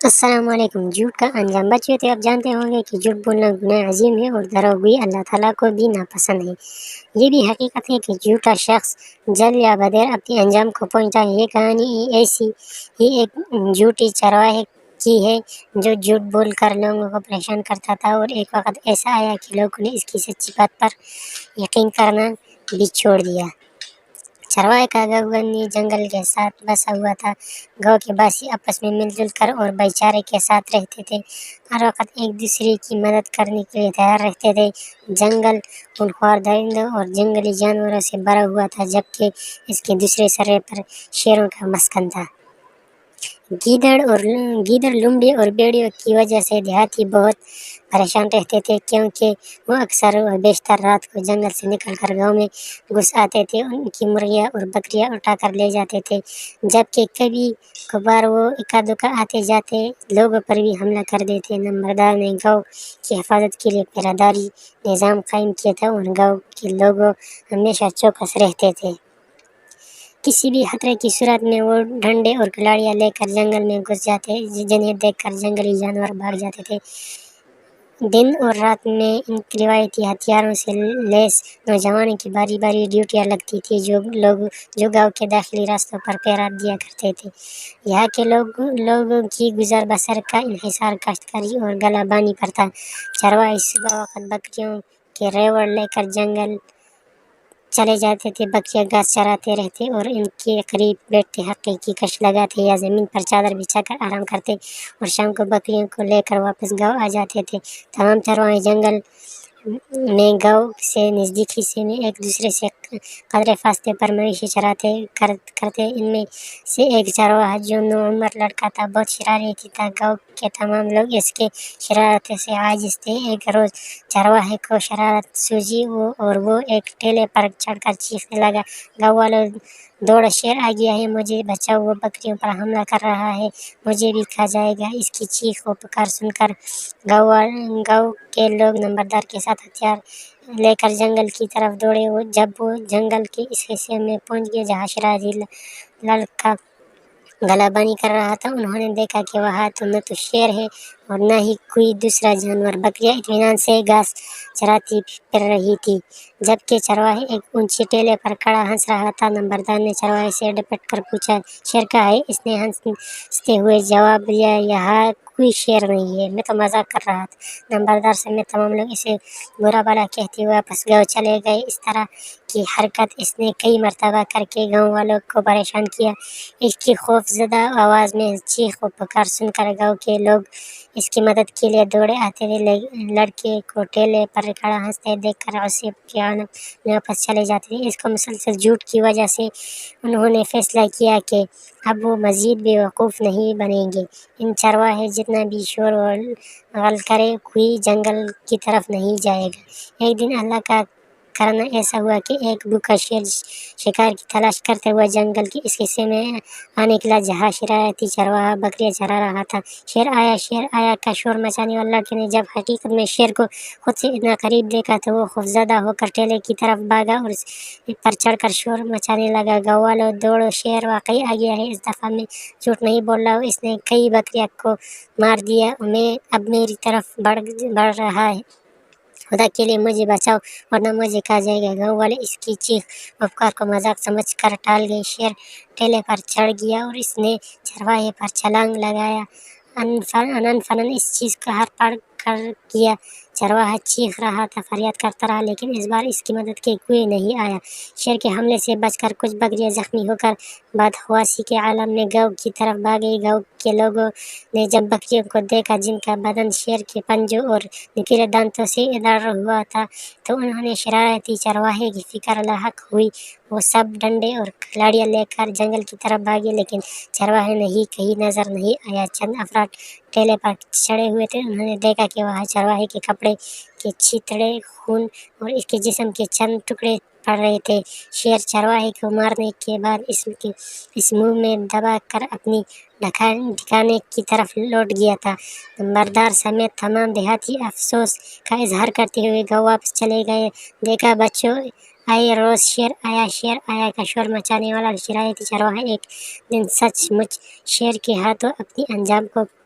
السلام علیکم۔ جھوٹ کا انجام بچیوں تو آپ جانتے ہوں گے کہ جھوٹ بولنا گناہ عظیم ہے اور دروغگوئی اللہ تعالیٰ کو بھی ناپسند ہے۔ یہ بھی حقیقت ہے کہ جھوٹا شخص جل یا بدیر اپنے انجام کو پہنچتا ہے۔ یہ کہانی ایسی ہی ایک جھوٹی چرواہے کی ہے جو جھوٹ بول کر لوگوں کو پریشان کرتا تھا، اور ایک وقت ایسا آیا کہ لوگوں نے اس کی سچی بات پر یقین کرنا بھی چھوڑ دیا۔ چرواہے کا گاؤں گھنے جنگل کے ساتھ بسا ہوا تھا۔ گاؤں کے باسی آپس میں مل جل کر اور بھائی چارے کے ساتھ رہتے تھے، ہر وقت ایک دوسرے کی مدد کرنے کے لیے تیار رہتے تھے۔ جنگل خونخوار درندوں اور جنگلی جانوروں سے بھرا ہوا تھا، جبکہ اس کے دوسرے سرے پر شیروں کا مسکن تھا۔ گیدڑ، لومڑی اور بھیڑیوں کی وجہ سے دیہاتی بہت پریشان رہتے تھے، کیونکہ وہ اکثر و بیشتر رات کو جنگل سے نکل کر گاؤں میں گھس آتے تھے، ان کی مرغیاں اور بکریاں اٹھا کر لے جاتے تھے، جبکہ کبھی کبھار وہ اکا دکا آتے جاتے لوگوں پر بھی حملہ کر دیتے۔ نمبردار نے گاؤں کی حفاظت کے لیے پہرہ داری نظام قائم کیا تھا، اور گاؤں کے لوگ ہمیشہ چوکس رہتے تھے۔ کسی بھی خطرے کی صورت میں وہ ڈنڈے اور کلاڑیاں لے کر جنگل میں گھس جاتے، جنہیں دیکھ کر جنگلی جانور بھاگ جاتے تھے۔ دن اور رات میں ان روایتی ہتھیاروں سے لیس نوجوانوں کی باری باری ڈیوٹیاں لگتی تھیں، جو گاؤں کے داخلی راستوں پر پہرہ دیا کرتے تھے۔ یہاں کے لوگوں کی گزر بسر کا انحصار کاشتکاری اور گلہ بانی پر تھا۔ چرواہے صبح وقت بکریوں کے ریوڑ لے کر جنگل چلے جاتے تھے، بکریاں گھاس چراتے رہتے اور ان کے قریب بیٹھتے حقیقی کش لگاتے یا زمین پر چادر بچھا کر آرام کرتے، اور شام کو بکریوں کو لے کر واپس گاؤں آ جاتے تھے۔ تمام چرواہے جنگل میں گاؤں سے نزدیک حصے میں ایک دوسرے سے قدرے فاصلے پر مویشی چراتے کرتے۔ ان میں سے ایک چرواہا جو نوعمر لڑکا تھا بہت شرارتی تھا۔ گاؤں کے تمام لوگ اس کے شرارت سے عاجز تھے۔ ایک روز چرواہے کو شرارت سوجی اور وہ ایک ٹیلے پر چڑھ کر چیخنے لگا، گاؤں والوں دوڑو، شیر آ گیا ہے، مجھے بچاؤ، وہ بکریوں پر حملہ کر رہا ہے، مجھے بھی کھا جائے گا۔ اس کی چیخ و پکار سن کر گاؤں کے لوگ نمبردار کے ساتھ ہتھیار لے کر جنگل کی طرف دوڑے۔ جب وہ جنگل کے اس حصے میں پہنچ گئے جہاں شرارتی لڑکا گلہ بانی کر رہا تھا، انہوں نے دیکھا کہ وہاں نہ تو شیر ہے اور نہ ہی کوئی دوسرا جانور۔ بکریاں اطمینان سے گھاس چراتی پھر رہی تھی، جبکہ چرواہا ایک اونچے ٹیلے پر کھڑا ہنس رہا تھا۔ نمبردار نے چرواہے سے ڈپٹ کر پوچھا، شیر کہاں ہے؟ اس نے ہنستے ہوئے جواب دیا، یہاں کوئی شیر نہیں ہے، میں تو مذاق کر رہا تھا۔ نمبردار سمیت تمام لوگ اسے برا بھلا کہتے واپس گاؤں چلے گئے۔ اس طرح کی حرکت اس نے کئی مرتبہ کر کے گاؤں والوں کو پریشان کیا۔ اس کی خوف زدہ آواز میں چیخ و پکار سن کر گاؤں کے لوگ اس کی مدد کے لیے دوڑے آتے تھے۔ لڑکے کو ٹیلے پر کھڑا ہنستے دیکھ کر غصے کے عالم میں واپس چلے جاتے تھے۔ اس کو مسلسل جھوٹ کی وجہ سے انہوں نے فیصلہ کیا کہ اب وہ مزید بے وقوف نہیں بنیں گے۔ ان چرواہے جتنا بھی شور و غل کرے، کوئی جنگل کی طرف نہیں جائے گا۔ ایک دن اللہ کا کرنا ایسا ہوا کہ ایک بھوکا شیر شکار کی تلاش کرتے ہوئے جنگل کے اس حصے میں آ نکلا جہاں شرارتی چرواہا بکریاں چرا رہا تھا۔ شیر آیا کا شور مچانے والے لڑکے نے جب حقیقت میں شیر کو خود سے اتنا قریب دیکھا تو وہ خوفزدہ ہو کر ٹیلے کی طرف بھاگا اور اس پر چڑھ کر شور مچانے لگا، گاؤں والوں دوڑو، شیر واقعی آ گیا ہے، اس دفعہ میں جھوٹ نہیں بول رہا ہوں، اس نے کئی بکریوں کو مار دیا، اب میری طرف بڑھ رہا ہے، خدا کے لیے مجھے بچاؤ ورنہ مجھے کھا جائے گا۔ گاؤں والے اس کی چیخ و پکار کو مذاق سمجھ کر ٹال گئے۔ شیر ٹیلے پر چڑھ گیا اور اس نے چرواہے پر چھلانگ لگایا۔ انن فنن اس چیز کا ہر پڑ کر کیا۔ چرواہا چیخ رہا تھا، فریاد کرتا رہا، لیکن اس بار اس کی مدد کے کوئی نہیں آیا۔ شیر کے حملے سے بچ کر کچھ بکریاں زخمی ہو کر بدحواسی کے عالم میں گاؤں کی طرف بھاگ گئی۔ گاؤں کے لوگوں نے جب بکریوں کو دیکھا جن کا بدن شیر کے پنجوں اور نکیلے دانتوں سے ادھر ہوا تھا تو انہوں نے شرارتی چرواہے کی فکر لاحق ہوئی۔ وہ سب ڈنڈے اور کلاڑیاں لے کر جنگل کی طرف بھاگے، لیکن چرواہا کہیں نظر نہیں آیا۔ چند افراد ٹیلے پر چڑھے ہوئے تھے، انہوں نے دیکھا کہ وہاں چرواہے کے کپڑے کے چیتڑے، خون اور اس کے جسم کے چند ٹکڑے پڑ رہے تھے۔ شیر چرواہے کو مارنے کے بعد اس منہ میں دبا کر اپنی ٹھکانے کی طرف لوٹ گیا تھا۔ نمبردار سمیت تمام دیہاتی افسوس کا اظہار کرتے ہوئے گاؤں واپس چلے گئے۔ دیکھا بچوں، آئے روز شیر آیا کا شور مچانے والا شرارتی چرواہا ایک دن سچ مچ شیر کے ہاتھوں اپنی انجام کو